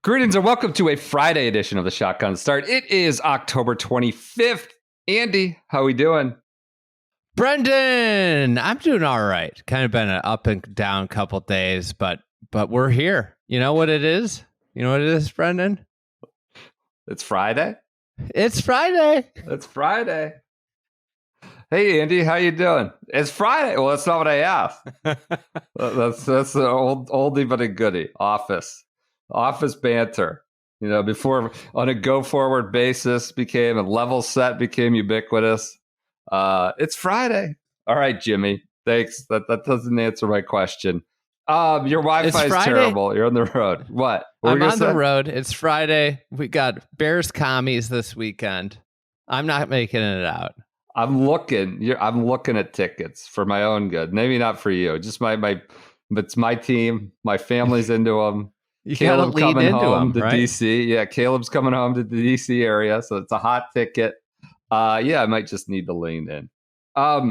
Greetings and welcome to a Friday edition of the Shotgun Start. It is October 25th. Andy, how we doing? Brendan, I'm doing all right. Kind of been an up and down couple days, but we're here. You know what it is? You know what it is, Brendan? It's Friday. It's Friday. It's Friday. Hey, Andy, how you doing? It's Friday. Well, that's not what I asked. that's an oldie but a goodie. Office banter. You know, before on a go-forward basis became a level set, became ubiquitous. It's Friday. All right, Jimmy. Thanks. That doesn't answer my question. Your Wi-Fi is terrible. You're on the road. What I'm on the road. It's Friday. We got Bears commies this weekend. I'm not making it out. I'm looking at tickets for my own good. Maybe not for you. Just it's my team. My family's into them. You Caleb gotta lean coming into home them, to right? DC. Yeah, Caleb's coming home to the DC area, so it's a hot ticket. Yeah, I might just need to lean in.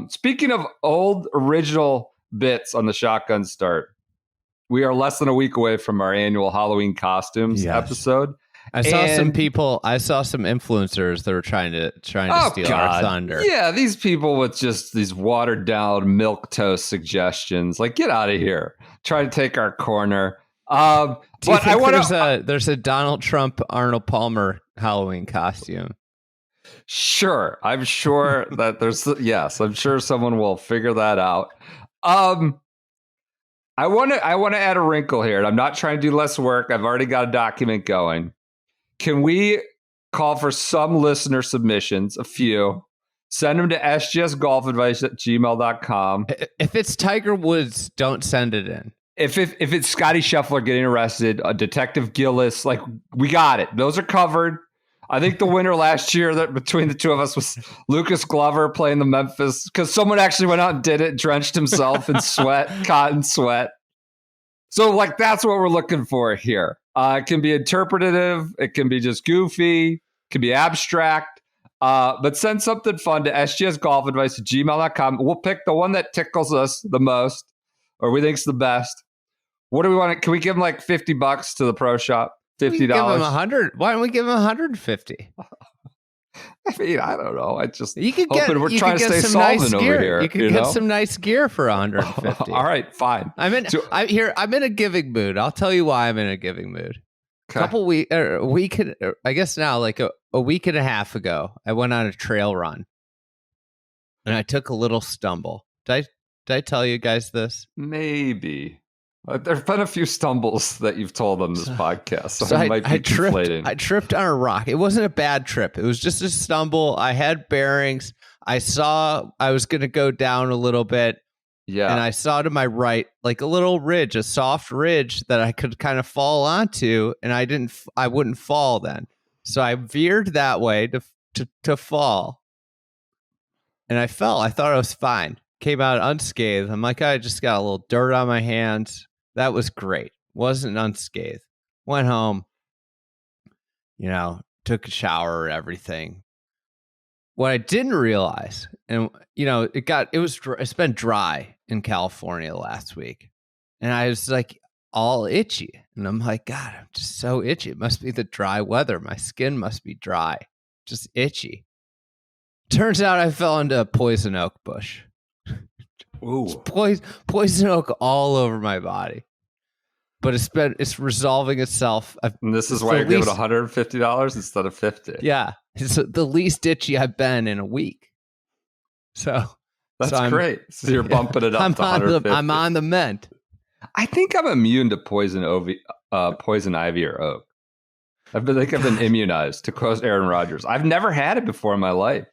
Speaking of old original bits on the Shotgun Start, we are less than a week away from our annual Halloween costumes episode. I saw some influencers that were trying to steal our thunder. Yeah, these people with just these watered down milquetoast suggestions. Like, get out of here. Try to take our corner. Do you think there's a Donald Trump Arnold Palmer Halloween costume? Sure. I'm sure that I'm sure someone will figure that out. I want to add a wrinkle here, and I'm not trying to do less work. I've already got a document going. Can we call for some listener submissions? A few. Send them to SGSGolfAdvice@gmail.com. If it's Tiger Woods, don't send it in. If it's Scottie Scheffler getting arrested, Detective Gillis, like, we got it. Those are covered. I think the winner last year that between the two of us was Lucas Glover playing the Memphis, because someone actually went out and did it, drenched himself in sweat, cotton sweat. So, like, that's what we're looking for here. It can be interpretative. It can be just goofy. It can be abstract. But send something fun to SGSGolfAdvice@gmail.com. We'll pick the one that tickles us the most or we think's the best. What do we want? Can we give him like $50 to the pro shop? $50. Give him 100. Why don't we give him 150? I mean, I don't know. We're trying to stay solvent over here. You can get some nice gear for 150. All right, fine. I'm in a giving mood. I'll tell you why I'm in a giving mood. Okay. I guess now, like a week and a half ago, I went on a trail run, and I took a little stumble. Did I tell you guys this? Maybe. There have been a few stumbles that you've told on this podcast, so I might be conflating. I tripped on a rock. It wasn't a bad trip. It was just a stumble. I had bearings. I saw I was going to go down a little bit. Yeah. And I saw to my right, like a little ridge, a soft ridge that I could kind of fall onto, and I wouldn't fall then. So I veered that way to fall. And I fell. I thought I was fine. Came out unscathed. I'm like, I just got a little dirt on my hands. That was great. Wasn't unscathed. Went home, took a shower, everything. What I didn't realize, and it's been dry in California last week, and I was like all itchy, and I'm like, God, I'm just so itchy. It must be the dry weather. My skin must be dry, just itchy. Turns out I fell into a poison oak bush. Ooh. Poison oak all over my body, but it's resolving itself. And this is why you're giving $150 instead of $50. Yeah, it's the least itchy I've been in a week. So that's great. So you're bumping it up to $150. I'm on the mend. I think I'm immune to poison ivy or oak. I've been immunized, to quote Aaron Rodgers. I've never had it before in my life.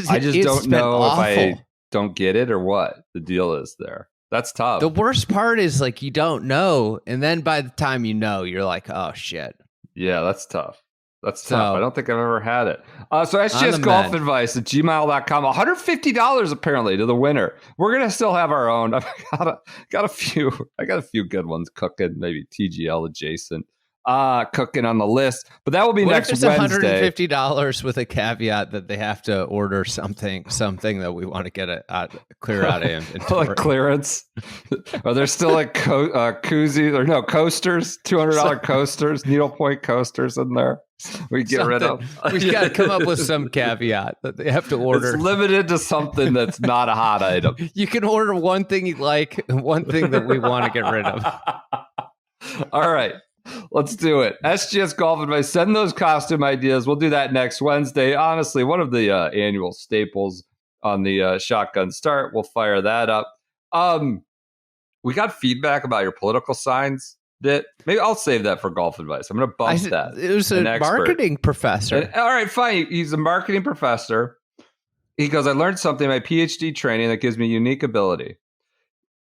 I just don't know if I don't get it or what the deal is there. That's tough. The worst part is, like, you don't know, and then by the time you know, you're like, oh shit. Yeah, that's tough. That's tough. I don't think I've ever had it. So SGSGolfAdvice@gmail.com. $150 apparently to the winner. We're gonna still have our own. I've got a few. I got a few good ones cooking. Maybe TGL adjacent. cooking on the list. But that will be what next if it's Wednesday. $150 with a caveat that they have to order something that we want to get clear out of inventory. Like clearance. Are there still like koozies or no coasters? $200 coasters, needlepoint coasters in there. We get rid of. We've got to come up with some caveat that they have to order. It's limited to something that's not a hot item. You can order one thing you like and one thing that we want to get rid of. All right. Let's do it. SGS Golf Advice. Send those costume ideas. We'll do that next Wednesday. Honestly, one of the annual staples on the shotgun start. We'll fire that up. We got feedback about your political signs. Maybe I'll save that for Golf Advice. I'm going to bump that. It was a marketing professor. All right, fine. He's a marketing professor. He goes, I learned something in my PhD training that gives me unique ability.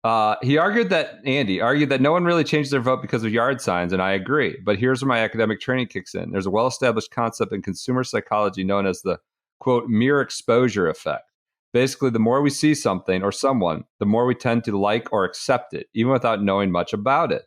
Andy argued that no one really changed their vote because of yard signs, and I agree. But here's where my academic training kicks in. There's a well-established concept in consumer psychology known as the, quote, mere exposure effect. Basically, the more we see something or someone, the more we tend to like or accept it, even without knowing much about it.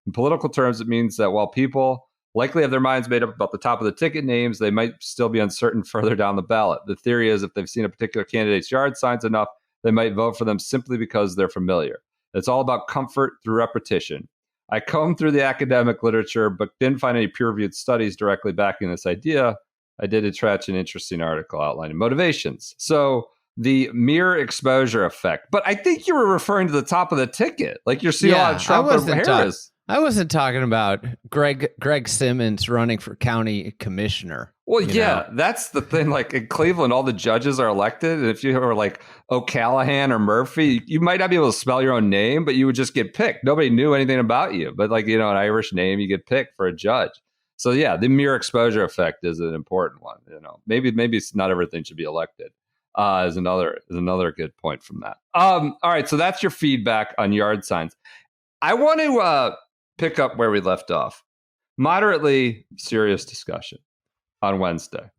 In political terms, it means that while people likely have their minds made up about the top of the ticket names, they might still be uncertain further down the ballot. The theory is if they've seen a particular candidate's yard signs enough, they might vote for them simply because they're familiar. It's all about comfort through repetition. I combed through the academic literature, but didn't find any peer-reviewed studies directly backing this idea. I did attach an interesting article outlining motivations. So the mere exposure effect. But I think you were referring to the top of the ticket. Like you're seeing a lot of Trump or Harris. I wasn't talking about Greg Simmons running for county commissioner. Well, yeah, that's the thing. Like in Cleveland, all the judges are elected. And if you were like O'Callahan or Murphy, you might not be able to spell your own name, but you would just get picked. Nobody knew anything about you. But like, an Irish name, you get picked for a judge. So yeah, the mere exposure effect is an important one. Maybe it's not everything should be elected. Is another good point from that. All right, so that's your feedback on yard signs. I want to pick up where we left off. Moderately serious discussion on Wednesday.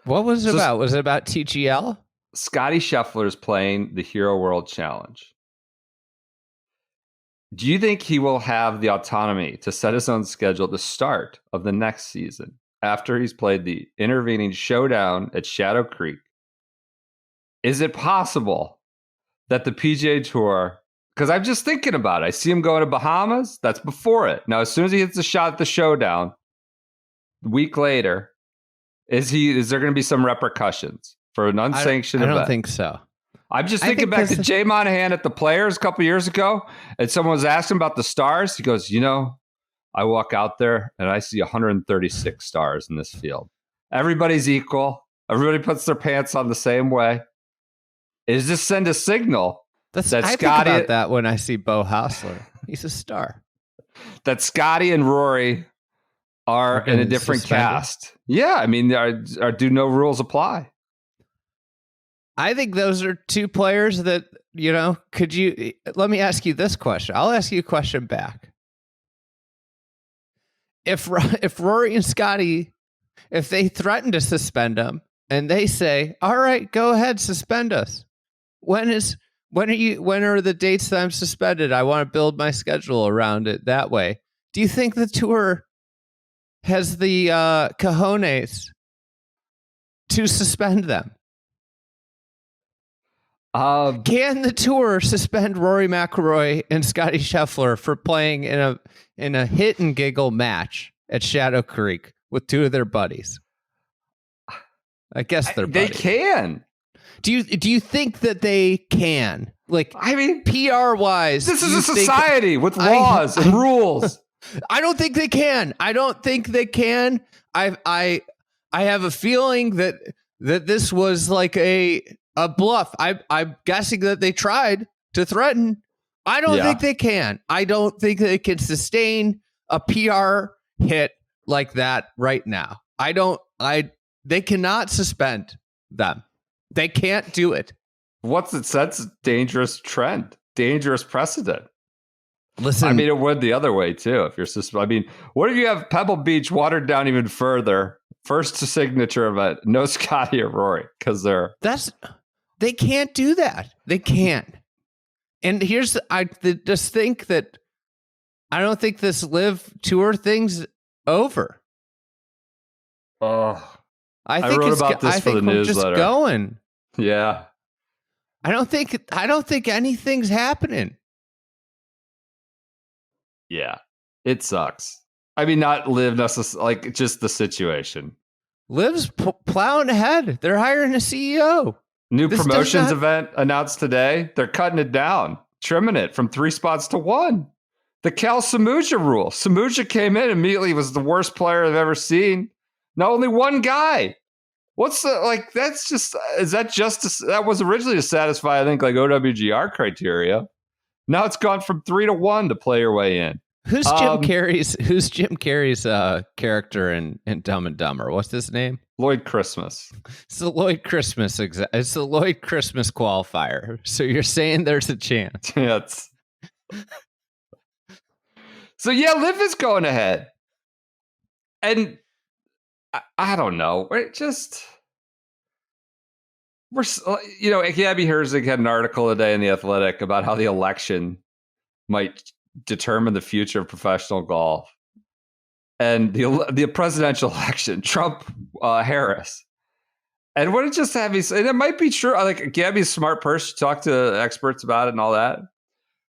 What was it about? Was it about TGL? Scottie Scheffler is playing the Hero World Challenge. Do you think he will have the autonomy to set his own schedule at the start of the next season after he's played the intervening Showdown at Shadow Creek? Is it possible that the PGA Tour, because I'm just thinking about it, I see him going to Bahamas, that's before it. Now, as soon as he hits the shot at the Showdown, a week later, is there going to be some repercussions for an unsanctioned event? I don't think so. I'm just thinking back to Jay Monahan at the Players a couple years ago, and someone was asking about the stars. He goes, I walk out there and I see 136 stars in this field. Everybody's equal. Everybody puts their pants on the same way. Is this send a signal that Scottie... I think about that when I see Bo Hausler. He's a star. That Scottie and Rory are in a different cast. Yeah, I mean, do no rules apply? I think those are two players that, let me ask you this question. I'll ask you a question back. If Rory and Scottie, if they threaten to suspend them and they say, all right, go ahead, suspend us. When are the dates that I'm suspended? I want to build my schedule around it that way. Do you think the tour has the cojones to suspend them? Can the tour suspend Rory McIlroy and Scottie Scheffler for playing in a hit and giggle match at Shadow Creek with two of their buddies? I guess they're buddies. They can. Do you think that they can? Like, I mean, PR wise, this is a society with laws and rules. I don't think they can. I don't think they can. I have a feeling that this was like a bluff. I'm guessing that they tried to threaten. I don't think they can. I don't think they can sustain a PR hit like that right now. They cannot suspend them. They can't do it. That's a dangerous trend, dangerous precedent. Listen, I mean, it would the other way too. If you're what if you have Pebble Beach watered down even further? First signature event, no Scottie or Rory, because they can't do that. They can't. And I just think that I don't think this live tour thing's over. Oh, I wrote about this for the newsletter. Just going. Yeah. I don't think anything's happening. Yeah. It sucks. I mean, not live necessarily, like just the situation. Liv's plowing ahead. They're hiring a CEO. New promotions event announced today. They're cutting it down, trimming it from 3 spots to 1. The Cal Samuja rule. Samuja came in immediately, was the worst player I've ever seen. Now only one guy. What's the, like, that's just, is that just, that was originally to satisfy, I think, like OWGR criteria. Now it's gone from 3 to 1 to play your way in. Who's Jim Carrey's character in Dumb and Dumber? What's his name? Lloyd Christmas. It's the Lloyd Christmas it's the Lloyd Christmas qualifier. So you're saying there's a chance. Yeah. So yeah, Liv is going ahead. And I don't know. We're, Gabby Herzig had an article today in The Athletic about how the election might determine the future of professional golf. And the presidential election, Trump, Harris. And what it just had me say, and it might be true. Like, Gabby's a smart person, talk to experts about it and all that.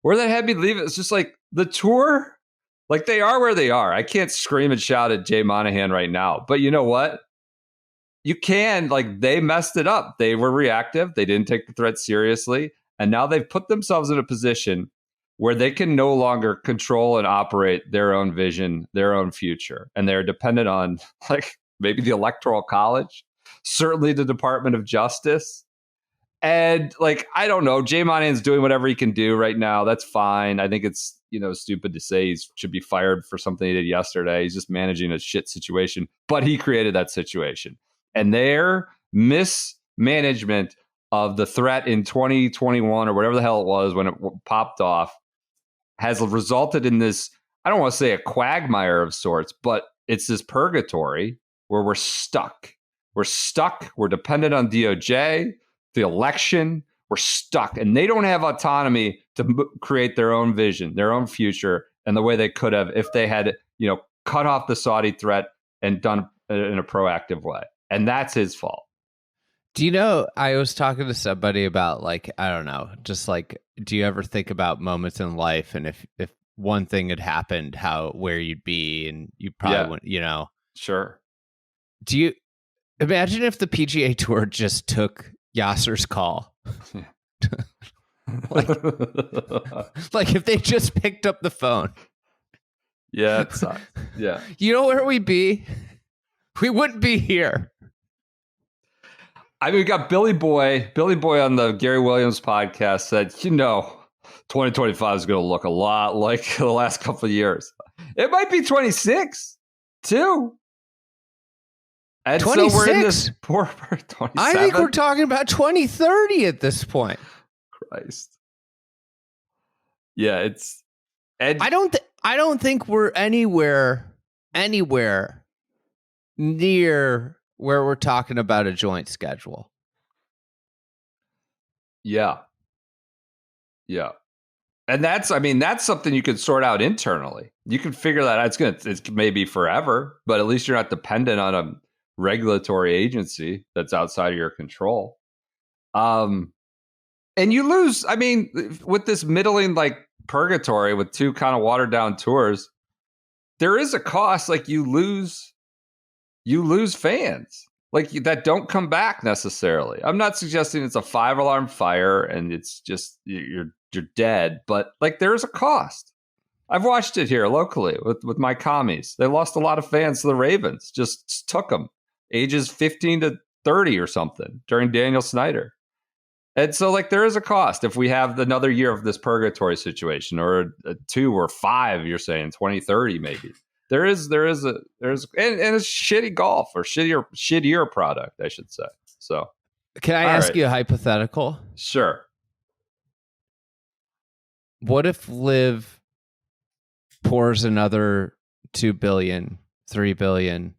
Where that had me leave it, it's just like the tour, like they are where they are. I can't scream and shout at Jay Monahan right now. But you know what? You can, like, they messed it up. They were reactive. They didn't take the threat seriously. And now they've put themselves in a position where they can no longer control and operate their own vision, their own future. And they're dependent on, like, maybe the Electoral College, certainly the Department of Justice. And, like, I don't know, Jay Monahan's doing whatever he can do right now. That's fine. I think it's, stupid to say he should be fired for something he did yesterday. He's just managing a shit situation, but he created that situation. And their mismanagement of the threat in 2021 or whatever the hell it was when it popped off has resulted in this, I don't want to say a quagmire of sorts, but it's this purgatory where we're stuck. We're stuck. We're dependent on DOJ, the election. We're stuck. And they don't have autonomy to create their own vision, their own future, and the way they could have if they had, cut off the Saudi threat and done it in a proactive way. And that's his fault. Do you know, I was talking to somebody about, like, I don't know, just like, do you ever think about moments in life and if one thing had happened, where you'd be, and you probably wouldn't, Sure. Do you imagine if the PGA Tour just took Yasser's call? like if they just picked up the phone. Yeah, it sucks. Yeah. You know where we'd be? We wouldn't be here. I mean, we got Billy Boy. Billy Boy on the Gary Williams podcast said, 2025 is going to look a lot like the last couple of years. It might be 26, too. And 26? So we're in this poor 27. I think we're talking about 2030 at this point. Christ. Yeah, it's. I don't think we're anywhere near where we're talking about a joint schedule. Yeah. Yeah. And that's something you can sort out internally. You can figure that out. It's maybe forever, but at least you're not dependent on a regulatory agency that's outside of your control. And you lose, with this middling, like, purgatory with 2 kind of watered down tours, there is a cost. Like, you lose fans, like, that don't come back necessarily. I'm not suggesting it's a 5-alarm fire and it's just you're dead, but, like, there is a cost. I've watched it here locally with my commies. They lost a lot of fans to the Ravens. Just took them ages 15 to 30 or something during Daniel Snyder. And so, like, there is a cost if we have another year of this purgatory situation, or 2 or 5, you're saying 2030 maybe. There is and it's shitty golf, or shittier product, I should say. So, can I ask you a hypothetical? Sure. What if Liv pours another $2 billion, $3 billion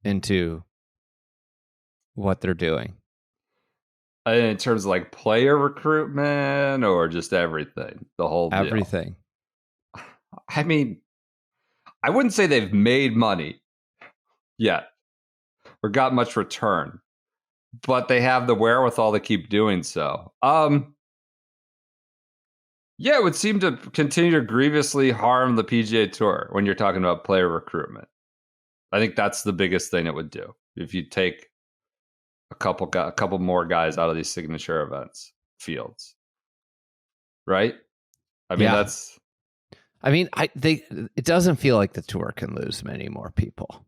into what they're doing? In terms of, like, player recruitment or just everything, the whole deal? Everything. I wouldn't say they've made money yet or got much return, but they have the wherewithal to keep doing so. Yeah, it would seem to continue to grievously harm the PGA Tour when you're talking about player recruitment. I think that's the biggest thing it would do if you take a couple more guys out of these signature events fields, right? I mean, that's. I mean, it doesn't feel like the tour can lose many more people.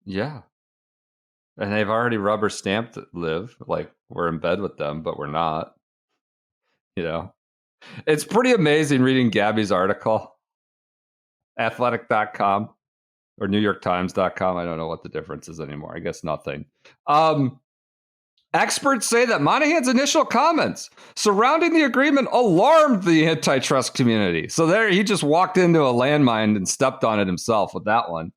Yeah. And they've already rubber stamped Live. Like, we're in bed with them, but we're not. You know? It's pretty amazing reading Gabby's article. Athletic.com or NewYorkTimes.com. I don't know what the difference is anymore. I guess nothing. Experts say that Monahan's initial comments surrounding the agreement alarmed the antitrust community. So there, he just walked into a landmine and stepped on it himself with that one.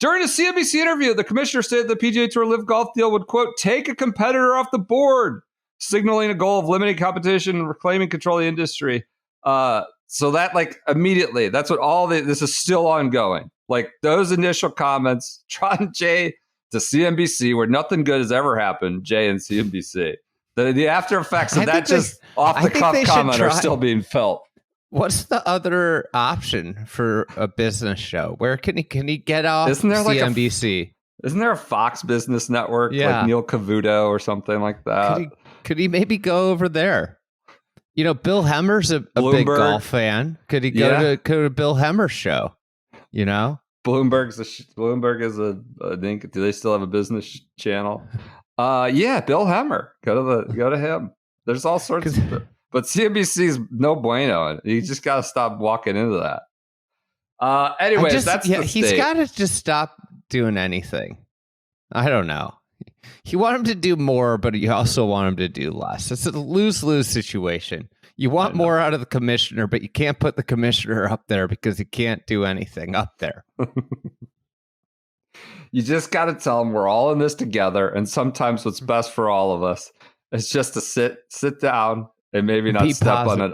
During a CNBC interview, the commissioner said the PGA Tour Live Golf deal would, quote, take a competitor off the board, signaling a goal of limiting competition and reclaiming control of the industry. So that, like, immediately, that's what this is still ongoing. Like, those initial comments, Trot Jay to CNBC, where nothing good has ever happened, Jay and CNBC. The after effects of that just off-the-cuff comment are still being felt. What's the other option for a business show? Where can he get off CNBC? Isn't there a Fox Business Network? Yeah. Like Neil Cavuto or something like that? Could he maybe go over there? You know, Bill Hemmer's a big golf fan. Could he go to Bill Hemmer's show? You know? Bloomberg is I think, do they still have a business channel? Yeah, Bill Hemmer. Go to him. There's all sorts of, but CNBC's no bueno. You just got to stop walking into that. Anyways, he's got to just stop doing anything. I don't know. You want him to do more, but you also want him to do less. It's a lose-lose situation. You want more out of the commissioner, but you can't put the commissioner up there because he can't do anything up there. You just got to tell him we're all in this together, and sometimes what's best for all of us is just to sit down and maybe not step on a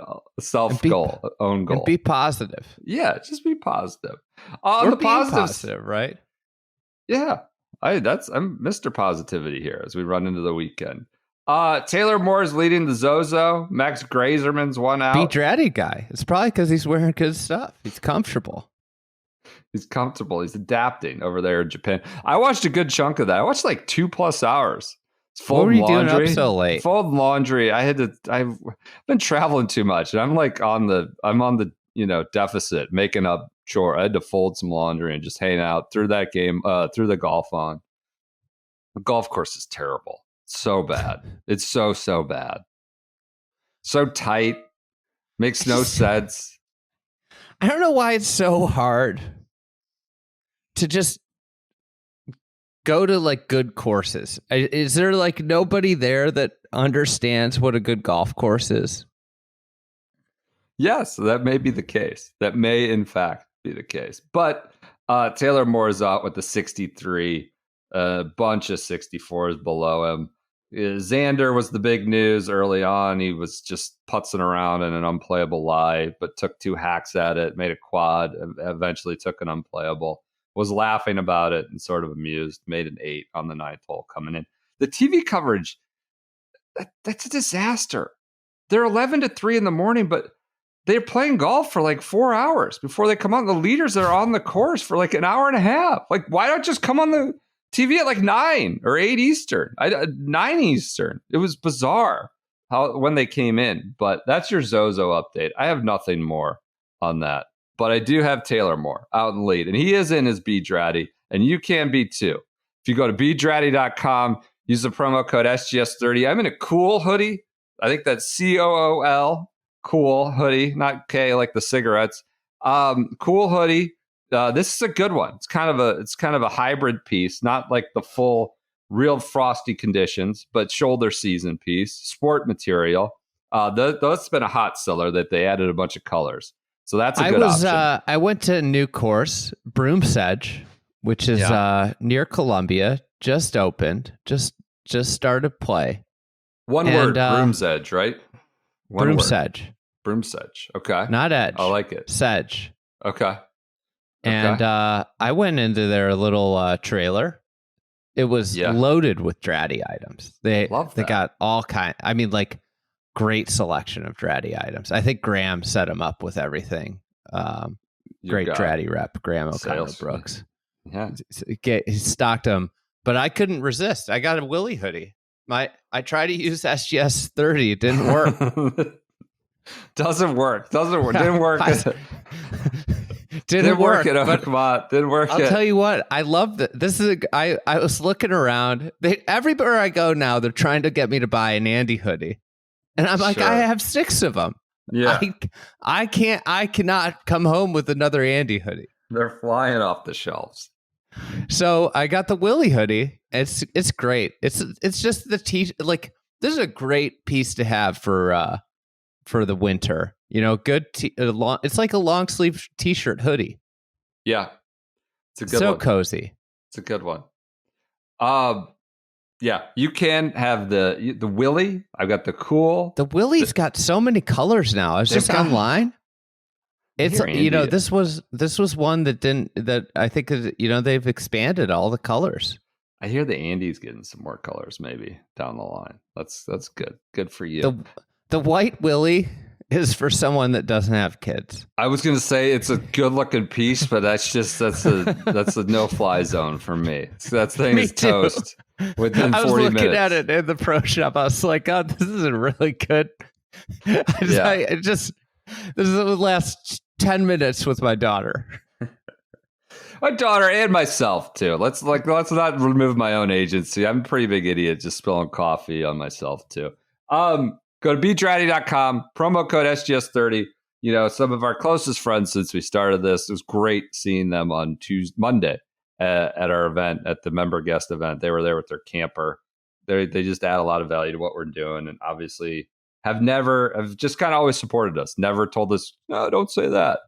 own goal. And be positive. Yeah, just be positive. We're positive, right? Yeah. I'm Mr. Positivity here as we run into the weekend. Taylor Moore is leading the Zozo. Max Grazerman's one out. B.Draddy guy. It's probably because he's wearing good stuff. He's comfortable. He's adapting over there in Japan. I watched a good chunk of that. I watched like 2+ hours. What were you doing up so late? Fold laundry. I've been traveling too much, and I'm on the deficit, making up chore. I had to fold some laundry and just hang out through that game, through the golf on. The golf course is terrible. So bad. It's so bad. So tight. Makes no sense. I don't know why it's so hard to just go to like good courses. Is there like nobody there that understands what a good golf course is? Yes, that may be the case. That may, in fact, be the case. But Taylor Moore is out with the 63, a bunch of 64s below him. Xander was the big news early on. He was just putzing around in an unplayable lie, but took 2 hacks at it, made a quad, eventually took an unplayable. Was laughing about it and sort of amused, made an 8 on the 9th hole coming in. The TV coverage, that's a disaster. They're 11-3 in the morning, but they're playing golf for like 4 hours before they come on. The leaders are on the course for like an hour and a half. Like, why not just come on the TV at like 9 or 8 Eastern? 9 Eastern. It was bizarre when they came in. But that's your Zozo update. I have nothing more on that. But I do have Taylor Moore out in lead. And he is in his B.Draddy. And you can be too. If you go to B.Draddy.com, use the promo code SGS30. I'm in a cool hoodie. I think that's COOL. Cool hoodie, not K like the cigarettes. Cool hoodie. This is a good one. It's kind of a hybrid piece, not like the full real frosty conditions, but shoulder season piece, sport material. That's been a hot seller that they added a bunch of colors. So that's a good option. I went to a new course, Broom Sedge, which is near Columbia, just opened, just started play. One word, Broom's Edge, right? Broom Sedge. Broom Sedge. Okay. Not edge. I like it. Sedge. Okay. And I went into their little trailer. It was loaded with Draddy items. They got all kind. I mean, like, great selection of Draddy items. I think Graham set them up with everything. Great Draddy rep, Graham O'Connor Brooks. Yeah, he stocked them, but I couldn't resist. I got a Willie hoodie. I tried to use SGS 30. It didn't work. Doesn't work. Didn't work. Didn't work. Come on. Didn't work. I'll tell you what. I love that. This is. I was looking around. Everywhere I go now, they're trying to get me to buy an Andy hoodie, and I'm like, I have 6 of them. Yeah. I cannot come home with another Andy hoodie. They're flying off the shelves. So I got the Willie hoodie. It's great. It's just the like, this is a great piece to have for the winter. You know, good. It's like a long sleeve t-shirt hoodie. Yeah, it's a good one. So one. Cozy. It's a good one. Yeah, you can have the Willie. I've got the cool. The Willie's got so many colors now. I was just online. It's this was one that I think they've expanded all the colors. I hear the Andy's getting some more colors maybe down the line. That's good. Good for you. The white Willie is for someone that doesn't have kids. I was going to say it's a good looking piece, but that's a no-fly zone for me. So that thing is toast within 40 minutes. I was looking at it in the pro shop. I was like, God, this isn't really good. This is the last 10 minutes with my daughter. My daughter and myself too. Let's not remove my own agency. I'm a pretty big idiot just spilling coffee on myself too. Go to B.Draddy.com, promo code SGS30. You know, some of our closest friends since we started this. It was great seeing them on Monday at our event, at the member guest event. They were there with their camper. They just add a lot of value to what we're doing, and obviously have just kind of always supported us. Never told us, no, don't say that.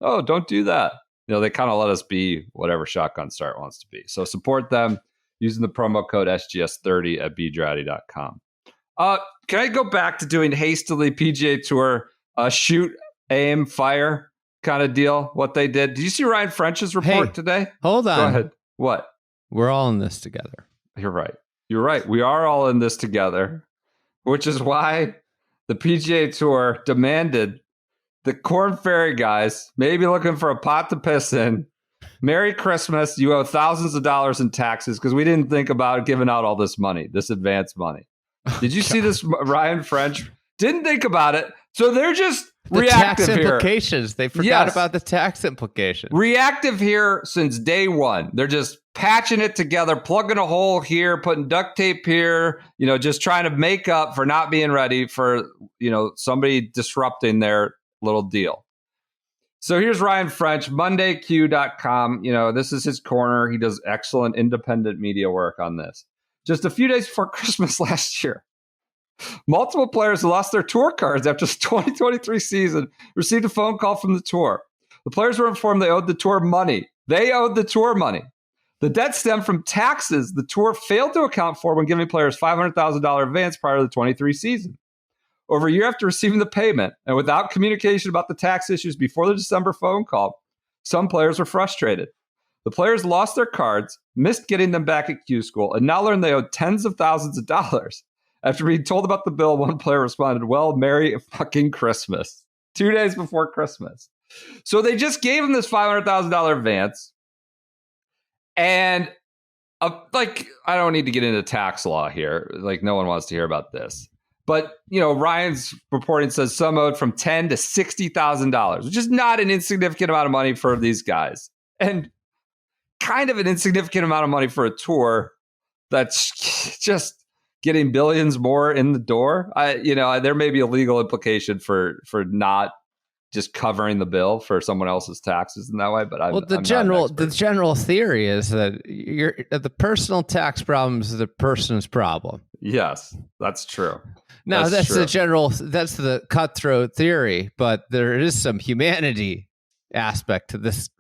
Oh, don't do that. You know, they kind of let us be whatever Shotgun Start wants to be. So support them using the promo code SGS30 at BDraddy.com. Can I go back to doing hastily PGA Tour shoot, aim, fire kind of deal? What they did? Did you see Ryan French's report today? Hold on. Go ahead. What? We're all in this together. You're right. We are all in this together, which is why the PGA Tour demanded the Korn Ferry guys, maybe looking for a pot to piss in. Merry Christmas. You owe thousands of dollars in taxes because we didn't think about giving out all this money, this advance money. Did you see this? Ryan French didn't think about it. So they're just reactive tax here. Implications. They forgot about the tax implications. Reactive here since day one. They're just patching it together, plugging a hole here, putting duct tape here, just trying to make up for not being ready for, somebody disrupting their little deal. So here's Ryan French, MondayQ.com. This is his corner. He does excellent independent media work on this. Just a few days before Christmas last year, multiple players who lost their tour cards after the 2023 season received a phone call from the tour. The players were informed they owed the tour money. The debt stemmed from taxes the tour failed to account for when giving players $500,000 advance prior to the 23 season. Over a year after receiving the payment and without communication about the tax issues before the December phone call, some players were frustrated. The players lost their cards, missed getting them back at Q School, and now learned they owed tens of thousands of dollars. After being told about the bill, one player responded, "Well, Merry fucking Christmas." 2 days before Christmas. So they just gave him this $500,000 advance. And I don't need to get into tax law here. No one wants to hear about this. But, Ryan's reporting says some owed from $10,000 to $60,000, which is not an insignificant amount of money for these guys. And kind of an insignificant amount of money for a tour that's just getting billions more in the door. There may be a legal implication for not just covering the bill for someone else's taxes in that way. But the general theory is that the personal tax problem is the person's problem. Yes, that's true. Now that's the cutthroat theory, but there is some humanity aspect to this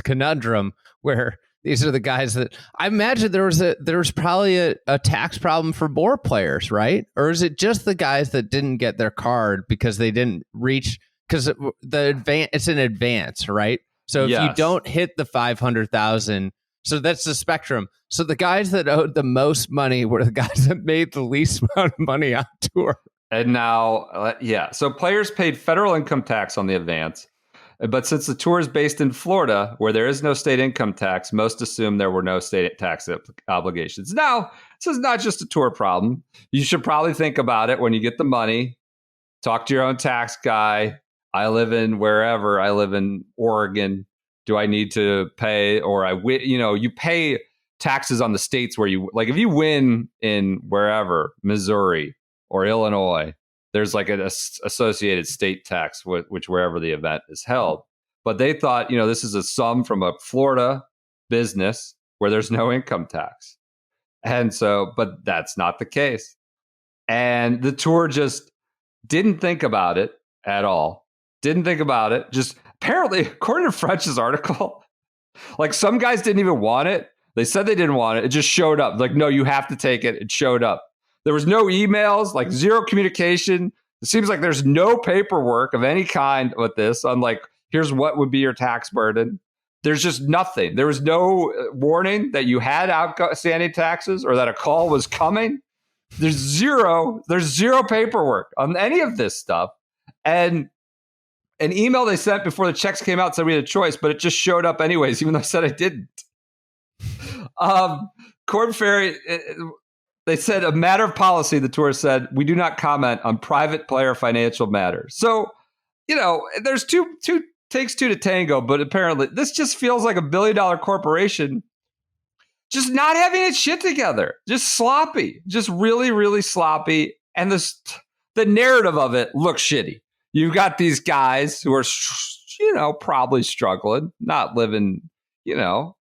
conundrum where these are the guys that I imagine there was probably a tax problem for more players, right? Or is it just the guys that didn't get their card because they didn't reach, because it's an advance, right? So if you don't hit the 500,000, so that's the spectrum. So the guys that owed the most money were the guys that made the least amount of money on tour. And now, so players paid federal income tax on the advance. But since the tour is based in Florida, where there is no state income tax, most assume there were no state tax obligations. Now, this is not just a tour problem. You should probably think about it when you get the money. Talk to your own tax guy. I live in wherever. I live in Oregon. Do I need to pay? Or you pay taxes on the states where you, like if you win in wherever, Missouri or Illinois, there's like an associated state tax, which wherever the event is held. But they thought, this is a sum from a Florida business where there's no income tax. And so, but that's not the case. And the tour just didn't think about it at all. Didn't think about it. Just apparently, according to French's article, like some guys didn't even want it. They said they didn't want it. It just showed up. Like, no, you have to take it. It showed up. There was no emails, like zero communication. It seems like there's no paperwork of any kind with this. On like, here's what would be your tax burden. There's just nothing. There was no warning that you had outstanding taxes or that a call was coming. There's zero paperwork on any of this stuff. And an email they sent before the checks came out said we had a choice, but it just showed up anyways, even though I said I didn't. Corn Ferry, they said a matter of policy, the tour said, we do not comment on private player financial matters. So, there's two takes two to tango, but apparently this just feels like $1 billion corporation just not having its shit together, just sloppy, just really, really sloppy. And the narrative of it looks shitty. You've got these guys who are, probably struggling, not living, the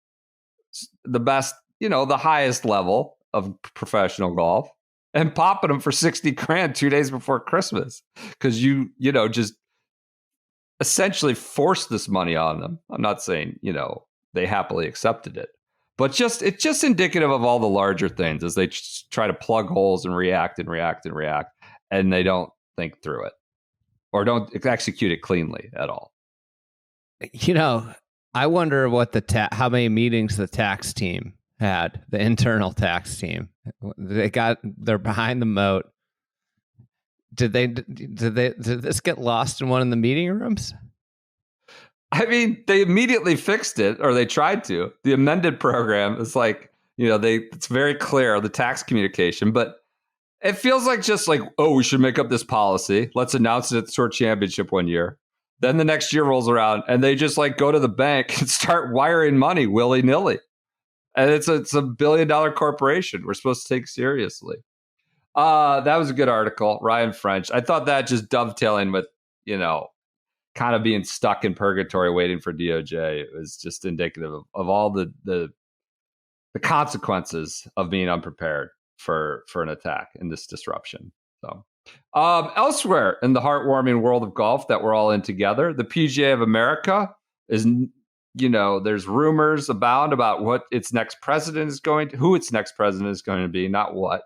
best, the highest level of professional golf, and popping them for 60 grand 2 days before Christmas because just essentially forced this money on them. I'm not saying, they happily accepted it, but it's just indicative of all the larger things as they try to plug holes and react, and they don't think through it or don't execute it cleanly at all. I wonder what how many meetings the tax team had, the internal tax team. They're behind the moat. Did this get lost in one of the meeting rooms? I mean, they immediately fixed it, or they tried to. The amended program is like, it's very clear, the tax communication, but it feels like just like, oh, we should make up this policy. Let's announce it at the Tour Championship one year. Then the next year rolls around and they just like go to the bank and start wiring money willy-nilly. And it's a $1 billion corporation we're supposed to take seriously. That was a good article, Ryan French. I thought that just dovetailing with, kind of being stuck in purgatory waiting for DOJ. It was just indicative of all the consequences of being unprepared for an attack in this disruption. So elsewhere in the heartwarming world of golf that we're all in together, the PGA of America is, there's rumors abound about who its next president is going to be, not what.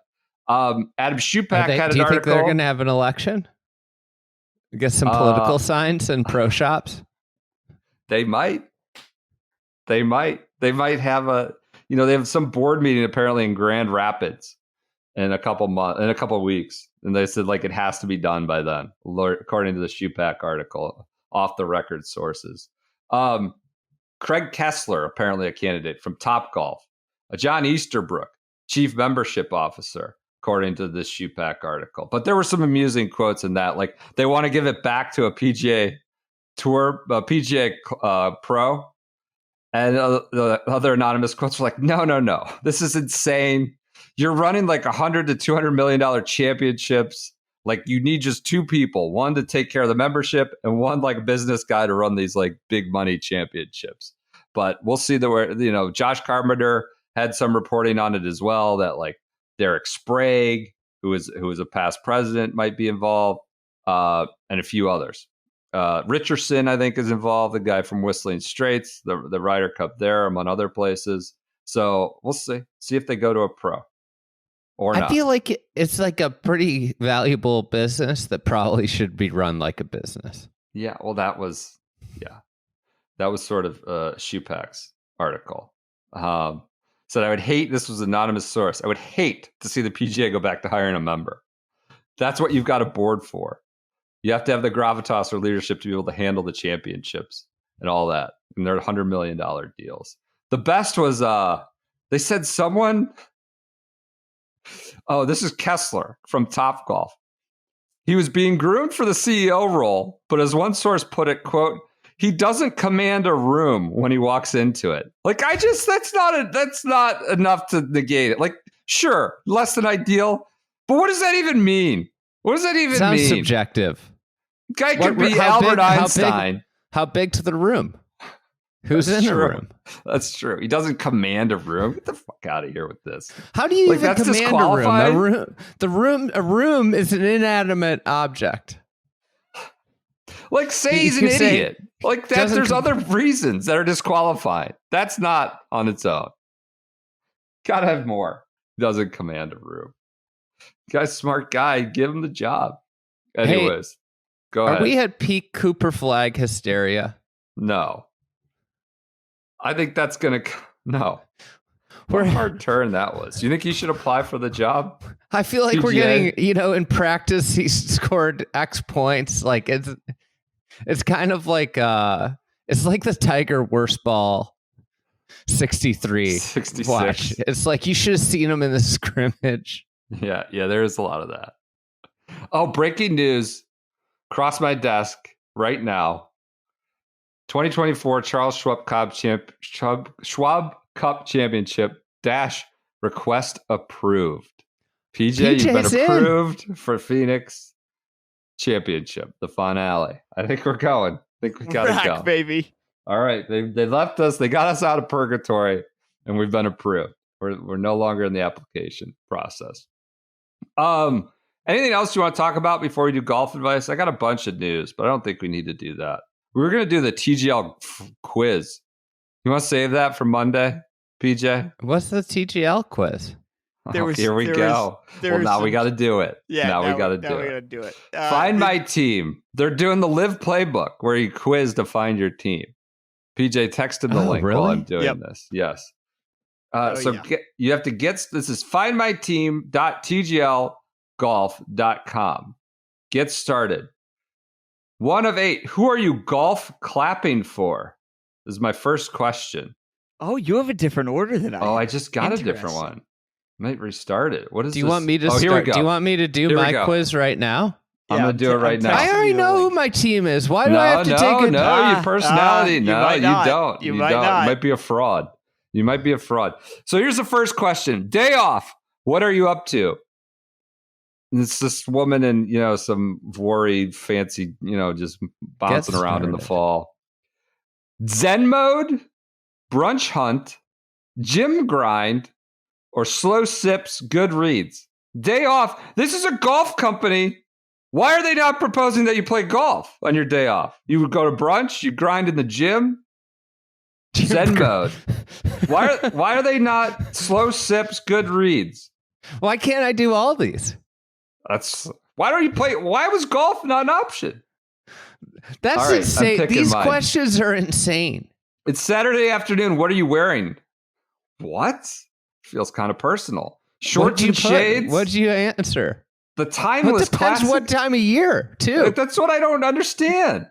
Adam Schupak had an article. Do you think they're going to have an election? Get some political signs and pro shops? They might. They might have they have some board meeting apparently in Grand Rapids in a couple weeks. And they said like it has to be done by then, according to the Schupak article, off the record sources. Craig Kessler, apparently a candidate from Topgolf. John Easterbrook, chief membership officer, according to this Schupak article. But there were some amusing quotes in that, like they want to give it back to a PGA Tour, PGA Pro. And the other anonymous quotes were like, no, this is insane. You're running like $100 to $200 million championships. Like you need just two people, one to take care of the membership and one like business guy to run these like big money championships. But we'll see Josh Carpenter had some reporting on it as well, that like Derek Sprague, who is a past president, might be involved, and a few others. Richardson, I think, is involved, the guy from Whistling Straits, the Ryder Cup there, among other places. So we'll see if they go to a pro or not. I feel like it's like a pretty valuable business that probably should be run like a business. Yeah, well, that was That was sort of Shoepak's article. Said, I would hate, this was an anonymous source, I would hate to see the PGA go back to hiring a member. That's what you've got a board for. You have to have the gravitas or leadership to be able to handle the championships and all that. And they're $100 million deals. The best was, they said someone, this is Kessler from Topgolf. He was being groomed for the CEO role, but as one source put it, quote, he doesn't command a room when he walks into it. Like, that's not enough to negate it. Like, sure, less than ideal, but what does that even mean? What does that even mean? Sounds subjective. Guy could be Albert Einstein. How big to the room? Who's in the room? That's true. He doesn't command a room. Get the fuck out of here with this. How do you even command a room? A room is an inanimate object. Like, say he's an idiot. Like, there's other reasons that are disqualifying. That's not on its own. Gotta have more. Doesn't command a room. Guy's a smart guy. Give him the job. Anyways, go ahead. Are we at peak Cooper Flagg hysteria? No. I think that's going to... No. What a hard turn that was. Do you think he should apply for the job? I feel like PGA? We're getting, in practice, he scored X points. Like, it's kind of like... it's like the Tiger worst ball 63. 66. Watch. It's like you should have seen him in the scrimmage. Yeah, there is a lot of that. Oh, breaking news. Cross my desk right now. 2024 Charles Schwab Cup Championship - request approved. PJ, you've been approved for Phoenix Championship, the finale. I think we're going. I think we gotta go, baby. All right, they left us. They got us out of purgatory, and we've been approved. We're no longer in the application process. Anything else you want to talk about before we do golf advice? I got a bunch of news, but I don't think we need to do that. We're going to do the TGL quiz. You want to save that for Monday, PJ? What's the TGL quiz? Here we go. Now we got to do it. Yeah, now we got to do it. Find my team. They're doing the Live playbook where you quiz to find your team. PJ texted the link while I'm doing this. Yes. You have to get, this is findmyteam.tglgolf.com. Get started. 1 of 8. Who are you golf clapping for? This is my first question. Oh, you have a different order than I have. I just got a different one. Might restart it. What is this? Do you want me to start? Here we go. Do you want me to do my quiz right now? I'm going to do it right now. I already know who my team is. Why do I have to take it? No, your personality. You don't. You might not. You might be a fraud. You might be a fraud. So here's the first question. Day off. What are you up to? And it's this woman in, some Rory fancy, just bouncing around in the fall. Zen mode, brunch hunt, gym grind, or slow sips, good reads. Day off. This is a golf company. Why are they not proposing that you play golf on your day off? You would go to brunch, you grind in the gym. Zen mode. Why are they not slow sips, good reads? Why can't I do all these? Why don't you play? Why was golf not an option? That's insane. These questions are insane. It's Saturday afternoon. What are you wearing? What? Feels kind of personal. Shorts and shades. What'd you answer? The timeless depends classic. What time of year, too. That's what I don't understand.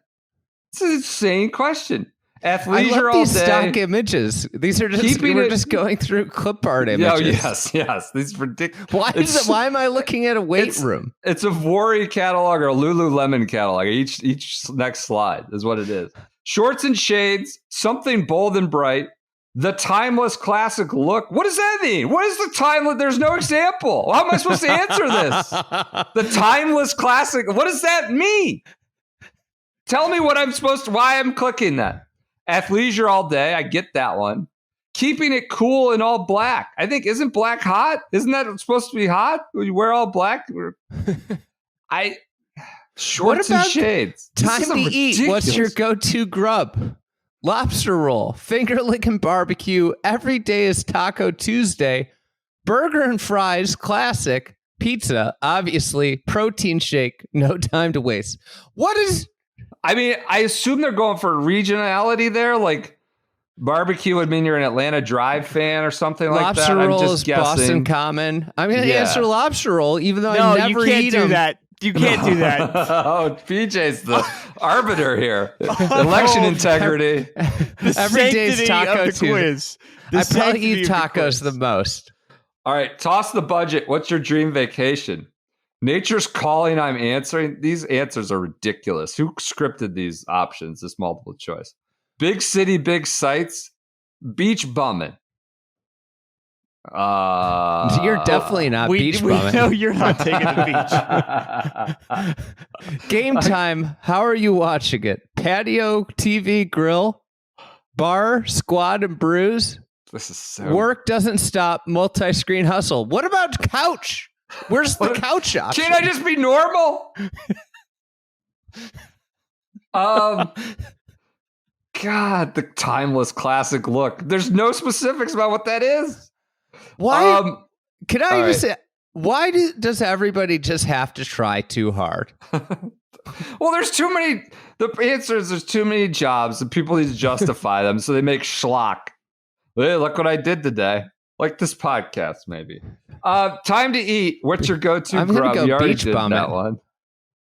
It's an insane question. Athleisure I love all these day. Stock images. These are just we're just going through clip art images. Yes. These are ridiculous. Why am I looking at a weight room? It's a Rory catalog or a Lululemon catalog. Each next slide is what it is. Shorts and shades, something bold and bright. The timeless classic look. What does that mean? What is the timeless? There's no example. How am I supposed to answer this? The timeless classic. What does that mean? Tell me why I'm clicking that. Athleisure all day. I get that one. Keeping it cool in all black. I think, isn't black hot? Isn't that supposed to be hot? When you wear all black? Shorts and shades. Time to eat. What's your go-to grub? Lobster roll, finger licking barbecue. Every day is Taco Tuesday. Burger and fries, classic. Pizza, obviously. Protein shake, no time to waste. What is... I mean, I assume they're going for regionality there. Like barbecue would mean you're an Atlanta Drive fan or something like that. Lobster roll I'm just is guessing. Boston Common. I'm going to answer lobster roll, even though No, I never you can't eat do them. that. You can't do that. Oh, PJ's the arbiter here. Election integrity. Every day's taco the Tuesday. Quiz. I probably eat tacos the most. All right, toss the budget. What's your dream vacation? Nature's calling, I'm answering. These answers are ridiculous. Who scripted these options, this multiple choice? Big city, big sights, beach bumming. You're definitely not beach we bumming. know you're not taking the beach. Game time. How are you watching it? Patio, TV, grill, bar, squad, and brews. This is so... Work doesn't stop. Multi-screen hustle. What about couch? Where's the couch option? Can't I just be normal? God, the timeless classic look. There's no specifics about what that is. Why? Can I just right. say, why does everybody just have to try too hard? Well, there's too many. The answer is there's too many jobs and people need to justify them, so they make schlock. Hey, look what I did today. Like this podcast, maybe. Time to eat. What's your go-to I'm gonna grub? go You already beach did bumming. that one.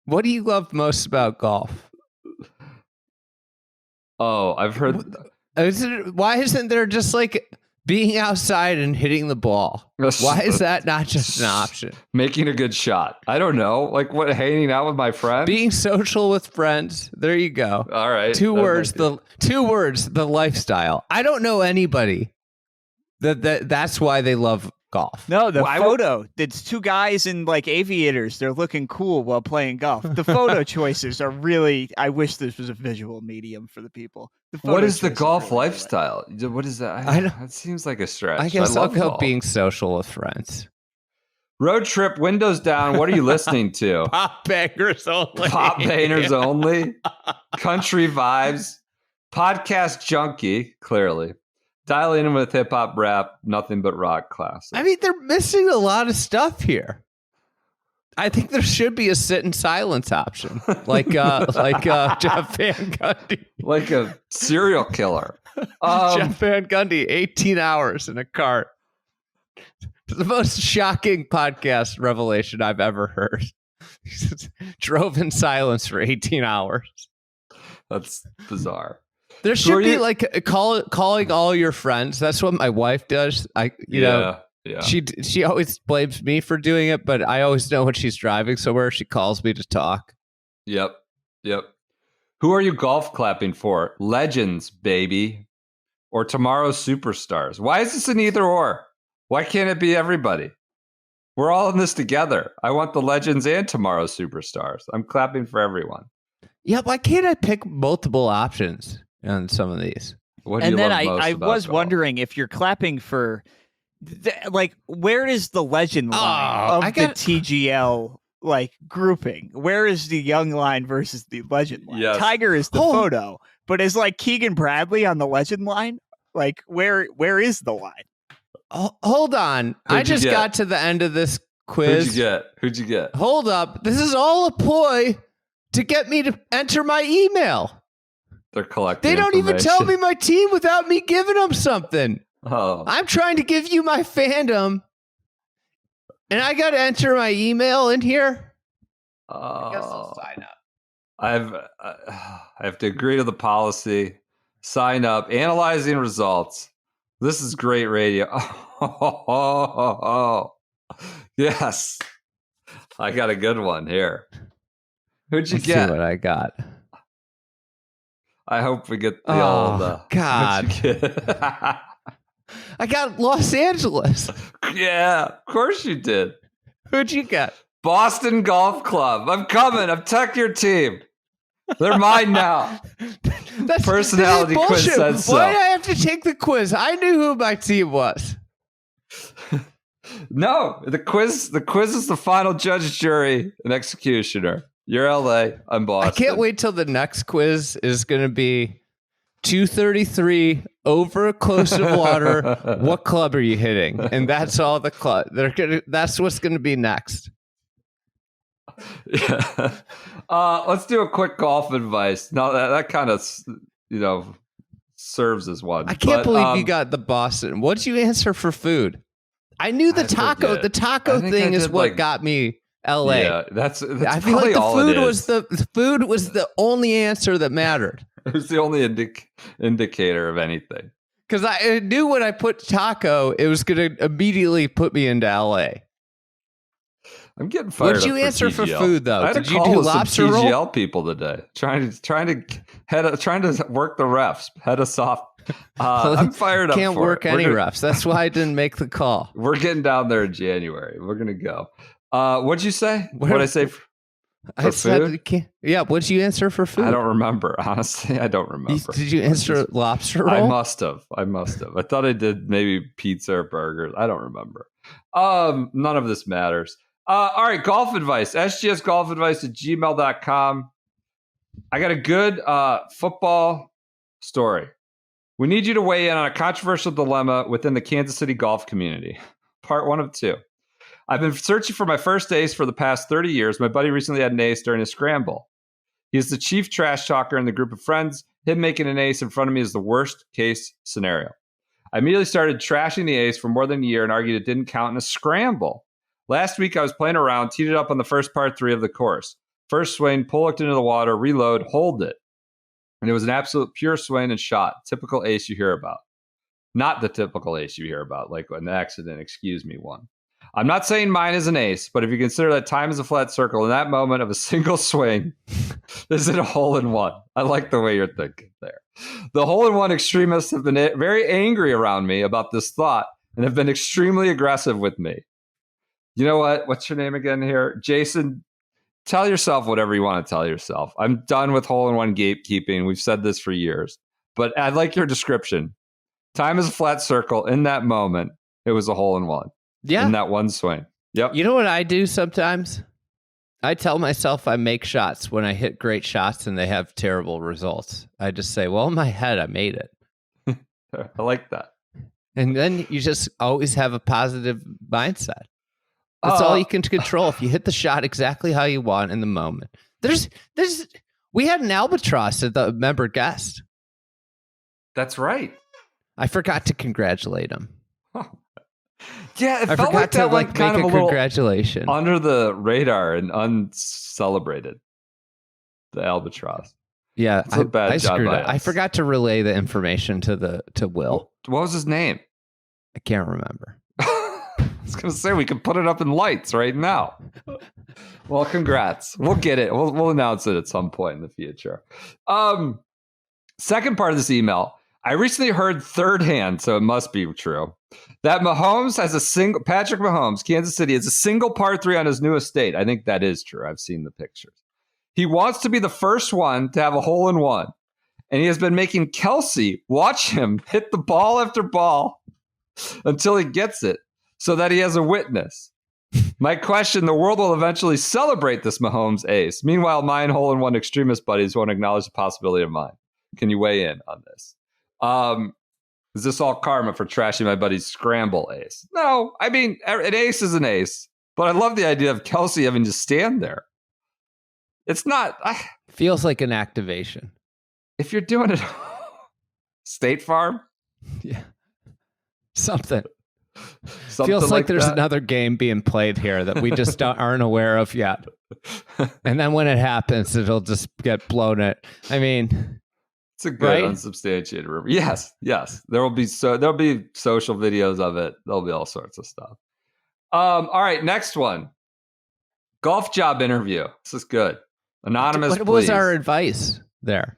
What do you love most about golf? Oh, I've heard. Why isn't there just like being outside and hitting the ball? Why is that not just an option? Making a good shot. I don't know. Like what? Hanging out with my friends. Being social with friends. There you go. All right. Two words. The lifestyle. I don't know anybody that's why they love golf. No, the photo. It's two guys in like aviators. They're looking cool while playing golf. The photo choices are really. I wish this was a visual medium for the people. What is the golf lifestyle? What is that? It seems like a stretch. I guess I'll go golf. being social with friends. Road trip, windows down. What are you listening to? Pop bangers only. Pop bangers only. Country vibes. Podcast junkie, clearly. Dialing in with hip hop rap, nothing but rock classics. I mean, they're missing a lot of stuff here. I think there should be a sit in silence option, like Jeff Van Gundy, like a serial killer. Jeff Van Gundy, 18 hours in a cart. The most shocking podcast revelation I've ever heard. Drove in silence for 18 hours. That's bizarre. There should be like calling all your friends. That's what my wife does. Yeah. She always blames me for doing it, but I always know when she's driving somewhere. She calls me to talk. Yep. Who are you golf clapping for? Legends, baby, or tomorrow's superstars? Why is this an either or? Why can't it be everybody? We're all in this together. I want the legends and tomorrow's superstars. I'm clapping for everyone. Yeah, why can't I pick multiple options on some of these? What do you love most I about was golf? wondering if you're clapping for, like, where is the legend line of the TGL like grouping? Where is the young line versus the legend line? Yes. Tiger is the photo, but is like Keegan Bradley on the legend line? Like, where is the line? Oh, hold on. I just got to the end of this quiz. Who'd you get? Hold up. This is all a ploy to get me to enter my email. They're collecting. They don't even tell me my team without me giving them something. Oh. I'm trying to give you my fandom, and I got to enter my email in here. I guess I'll sign up. I have to agree to the policy. Sign up. Analyzing results. This is great radio. Yes. I got a good one here. Who'd you Let's get? see what I got. I hope we get the old... God. What'd you get? I got Los Angeles. Yeah, of course you did. Who'd you get? Boston Golf Club. I'm coming. I'm tech your team. They're mine now. Personality quiz says so. Why did I have to take the quiz? I knew who my team was. No, the quiz is the final judge, jury, and executioner. You're LA. I'm Boston. I can't wait till the next quiz is going to be 233 over close to water. What club are you hitting? And that's all the club. That's what's going to be next. Yeah. Let's do a quick golf advice. No, that kind of, serves as one. I can't believe you got the Boston. What'd you answer for food? I knew the taco. The taco thing is what got me LA. Yeah, that's I feel like the food was the only answer that mattered. It was the only indicator of anything. Because I knew when I put taco, it was going to immediately put me into LA. I'm getting fired. What did you answer for food though? Did you do lobster roll? TGL people today, trying to work the refs, head us off. I'm fired up. Can't work any refs. That's why I didn't make the call. We're getting down there in January. We're gonna go. What'd you say? What'd I say? For food? Yeah. What'd you answer for food? I don't remember. Honestly, I don't remember. Did you answer lobster roll? I must have. I thought I did maybe pizza or burgers. I don't remember. None of this matters. All right, golf advice. SGSGolfAdvice at gmail.com. I got a good football story. We need you to weigh in on a controversial dilemma within the Kansas City golf community. Part 1 of 2. I've been searching for my first ace for the past 30 years. My buddy recently had an ace during a scramble. He is the chief trash talker in the group of friends. Him making an ace in front of me is the worst case scenario. I immediately started trashing the ace for more than a year and argued it didn't count in a scramble. Last week, I was playing around, teed it up on the first par 3 of the course. First swing, pull hooked into the water, reload, hold it. And it was an absolute pure swing and shot. Typical ace you hear about. Not the typical ace you hear about, like an accident, excuse me, one. I'm not saying mine is an ace, but if you consider that time is a flat circle, in that moment of a single swing, this is a hole-in-one. I like the way you're thinking there. The hole-in-one extremists have been very angry around me about this thought and have been extremely aggressive with me. You know what? What's your name again here? Jason, tell yourself whatever you want to tell yourself. I'm done with hole-in-one gatekeeping. We've said this for years. But I like your description. Time is a flat circle. In that moment, it was a hole-in-one. Yeah. In that one swing. Yep. You know what I do sometimes? I tell myself I make shots when I hit great shots and they have terrible results. I just say, well, in my head, I made it. I like that. And then you just always have a positive mindset. That's all you can control. If you hit the shot exactly how you want in the moment. We had an albatross at the member guest. That's right. I forgot to congratulate him. Yeah, it I felt like that went kind of a little congratulation under the radar and uncelebrated. The albatross. Yeah, it's a bad job by us. I forgot to relay the information to Will. What was his name? I can't remember. I was going to say we could put it up in lights right now. Well, congrats. We'll get it. We'll announce it at some point in the future. Second part of this email. I recently heard third hand, so it must be true, that Mahomes has Patrick Mahomes, Kansas City, has a single par 3 on his new estate. I think that is true. I've seen the pictures. He wants to be the first one to have a hole-in-one, and he has been making Kelsey watch him hit the ball after ball until he gets it, so that he has a witness. My question, the world will eventually celebrate this Mahomes ace. Meanwhile, mine hole-in-one extremist buddies won't acknowledge the possibility of mine. Can you weigh in on this? Is this all karma for trashing my buddy's scramble ace? No, I mean, an ace is an ace, but I love the idea of Kelsey having to stand there. It's not... Feels like an activation. If you're doing it... State Farm? Yeah. Something feels like there's another game being played here that we just aren't aware of yet. And then when it happens, it'll just get blown at. I mean... It's a good unsubstantiated rumor. Yes. There'll be social videos of it. There'll be all sorts of stuff. All right, next one. Golf job interview. This is good. Anonymous. What was our advice there?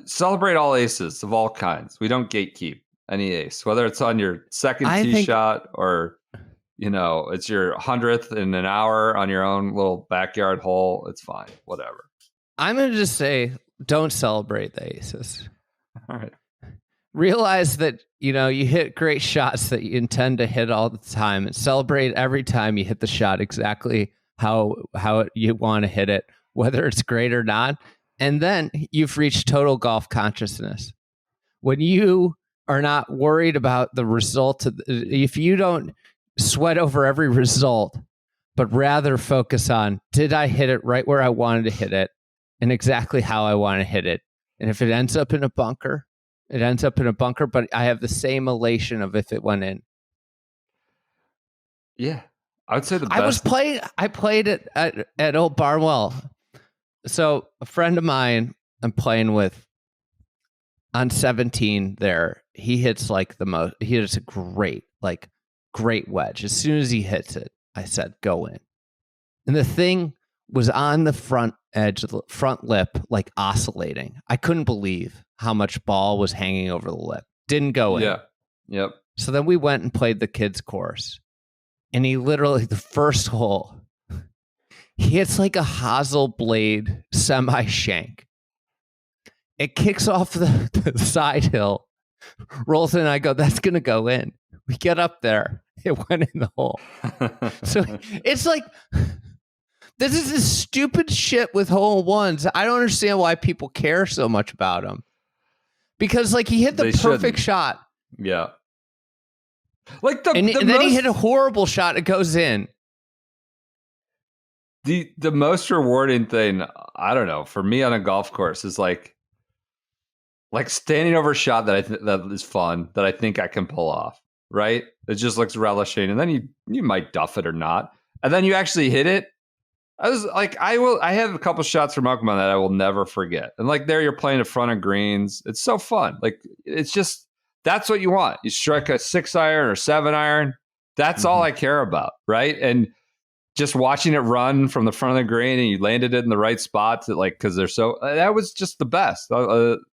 Celebrate all aces of all kinds. We don't gatekeep any ace, whether it's on your second tee shot or it's your 100th in an hour on your own little backyard hole. It's fine. Whatever. I'm going to just say, don't celebrate the aces. All right. Realize that, you hit great shots that you intend to hit all the time and celebrate every time you hit the shot exactly how you want to hit it, whether it's great or not. And then you've reached total golf consciousness. When you are not worried about the result, if you don't sweat over every result, but rather focus on, did I hit it right where I wanted to hit it and exactly how I want to hit it? And if it ends up in a bunker, it ends up in a bunker, but I have the same elation of if it went in. Yeah. I would say the best. I played it at Old Barnwell. So a friend of mine I'm playing with on 17 there, he hits a great wedge. As soon as he hits it, I said, go in. And the thing was on the front edge of the front lip, like oscillating. I couldn't believe how much ball was hanging over the lip. Didn't go in. Yeah. Yep. So then we went and played the kids' course. And he literally, the first hole, he hits like a hosel blade semi-shank. It kicks off the side hill, rolls in, and I go, that's going to go in. We get up there. It went in the hole. So it's like, this is the stupid shit with hole ones. I don't understand why people care so much about them. Because like he hit the perfect shot. Yeah. And then he hit a horrible shot. It goes in. The most rewarding thing, I don't know, for me on a golf course is like standing over a shot that that is fun, that I think I can pull off, right? It just looks relishing, and then you might duff it or not, and then you actually hit it. I was like, I have a couple shots from Oakmont that I will never forget, and like there you're playing in front of greens. It's so fun. Like it's just, that's what you want. You strike a 6-iron or 7-iron. That's all I care about, right? And just watching it run from the front of the green, and you landed it in the right spot, because they're so, that was just the best.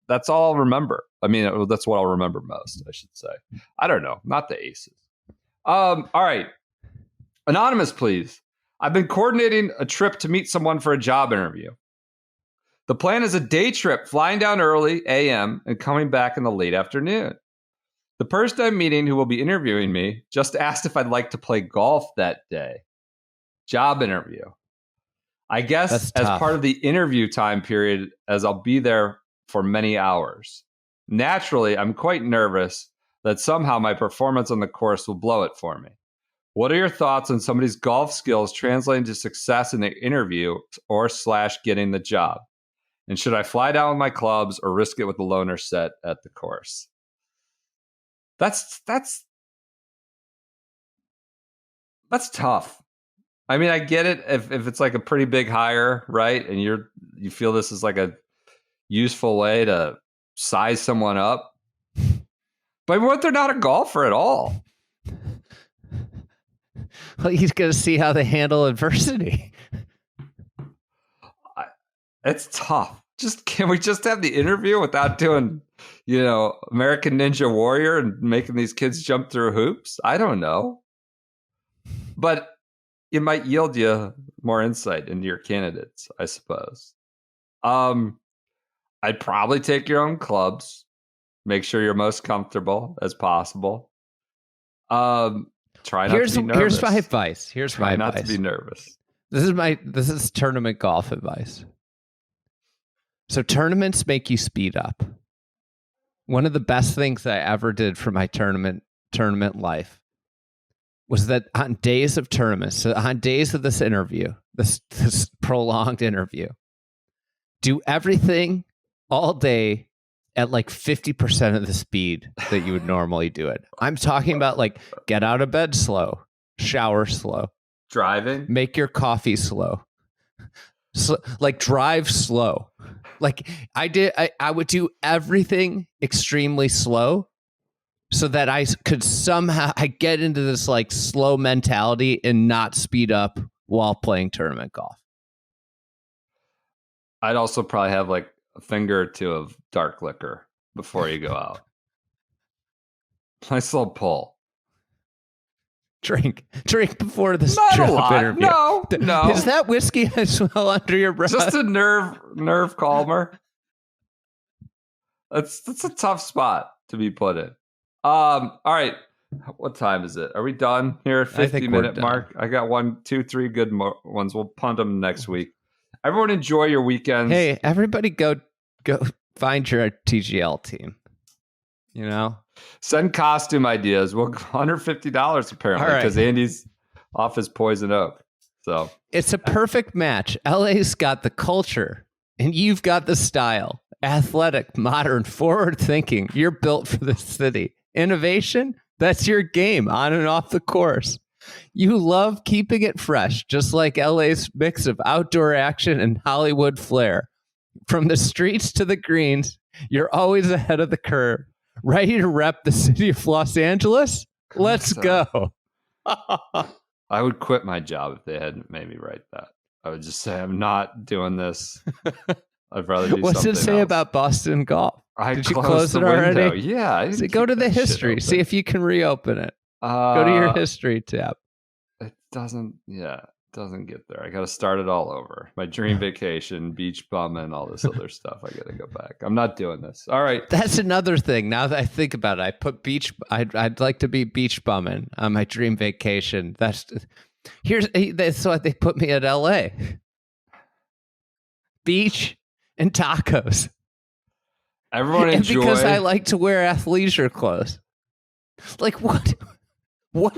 That's all I'll remember. I mean, that's what I'll remember most, I should say. I don't know, not the aces. All right, anonymous, please. I've been coordinating a trip to meet someone for a job interview. The plan is a day trip, flying down early a.m. and coming back in the late afternoon. The person I'm meeting, who will be interviewing me, just asked if I'd like to play golf that day. Job interview. I guess as part of the interview time period, as I'll be there for many hours. Naturally, I'm quite nervous that somehow my performance on the course will blow it for me. What are your thoughts on somebody's golf skills translating to success in the interview or / getting the job? And should I fly down with my clubs or risk it with the loaner set at the course? That's tough. I mean, I get it if it's like a pretty big hire, right? And you feel this is like a useful way to size someone up. But what if they're not a golfer at all? Well, he's going to see how they handle adversity. It's tough. Can we just have the interview without doing, American Ninja Warrior and making these kids jump through hoops? I don't know. But it might yield you more insight into your candidates, I suppose. I'd probably take your own clubs. Make sure you're most comfortable as possible. Try not to be nervous. Here's my advice. Try not to be nervous. This is tournament golf advice. So tournaments make you speed up. One of the best things I ever did for my tournament life was that on days of tournaments, so on days of this interview, this prolonged interview, do everything all day at like 50% of the speed that you would normally do it. I'm talking about like get out of bed slow, shower slow, driving, make your coffee slow, like drive slow. Like I would do everything extremely slow so that I could somehow get into this like slow mentality and not speed up while playing tournament golf. I'd also probably have like a finger or two of dark liquor before you go out. Nice little pull. Drink before the job interview. No. Is that whiskey I smell under your breath? Just a nerve calmer. That's a tough spot to be put in. All right. What time is it? Are we done here at 50-minute mark? I got 1, 2, 3 good ones. We'll punt them next week. Everyone enjoy your weekends. Hey, everybody go find your TGL team. Send costume ideas. We'll $150 apparently because Andy's off his poison oak. So it's a perfect match. LA's got the culture and you've got the style. Athletic, modern, forward thinking. You're built for this city. Innovation, that's your game on and off the course. You love keeping it fresh, just like LA's mix of outdoor action and Hollywood flair. From the streets to the greens, you're always ahead of the curve. Ready to rep the city of Los Angeles? Let's go. I would quit my job if they hadn't made me write that. I would just say, I'm not doing this. I'd rather do something else. What's it say about Boston golf? Did you close it already? Yeah. So go to the history. See if you can reopen it. Go to your history tab. It doesn't get there. I got to start it all over. My dream vacation, beach bumming, all this other stuff. I got to go back. I'm not doing this. All right. That's another thing. Now that I think about it, I put I'd like to be beach bumming on my dream vacation. That's why they put me at LA. Beach and tacos. Everyone enjoy. And because I like to wear athleisure clothes. Like what? What?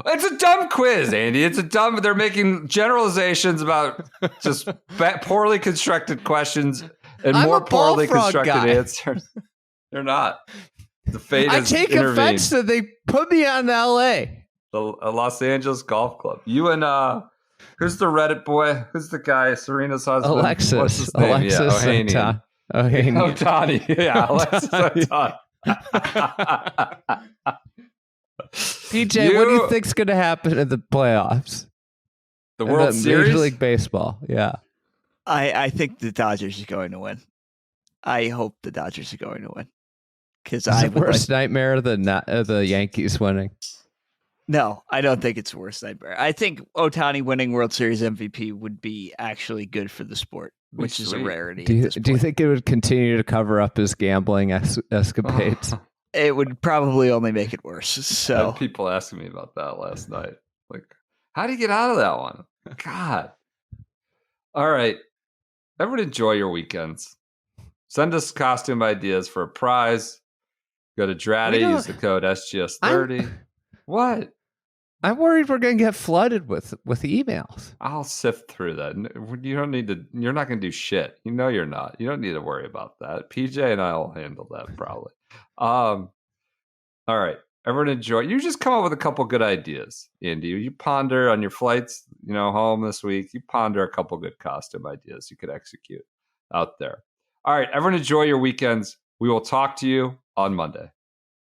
It's a dumb quiz, Andy. They're making generalizations about just poorly constructed questions and more poorly constructed answers. They're not. The fate has I take intervened. Offense that they put me on LA. The Los Angeles Golf Club. You and who's the Reddit boy? Who's the guy? Serena's husband. Alexis. What's his name? Alexis Ohtani. Yeah, Alexis Ohtani. PJ, what do you think's going to happen in the playoffs? The World Series? Major League Baseball, yeah. I think the Dodgers are going to win. I hope the Dodgers are going to win. Because I would worst nightmare of the Yankees winning. No, I don't think it's the worst nightmare. I think Ohtani winning World Series MVP would be actually good for the sport, which is a rarity. Do you think it would continue to cover up his gambling escapades? It would probably only make it worse. So I had people asking me about that last night. Like, how do you get out of that one? God. All right. Everyone enjoy your weekends. Send us costume ideas for a prize. Go to B.Draddy, use the code SGS30. What? I'm worried we're going to get flooded with emails. I'll sift through that. You don't need to. You're not going to do shit. You know you're not. You don't need to worry about that. PJ and I will handle that probably. All right. Everyone enjoy. You just come up with a couple good ideas, Andy. You ponder on your flights, home this week. You ponder a couple good costume ideas you could execute out there. All right. Everyone enjoy your weekends. We will talk to you on Monday.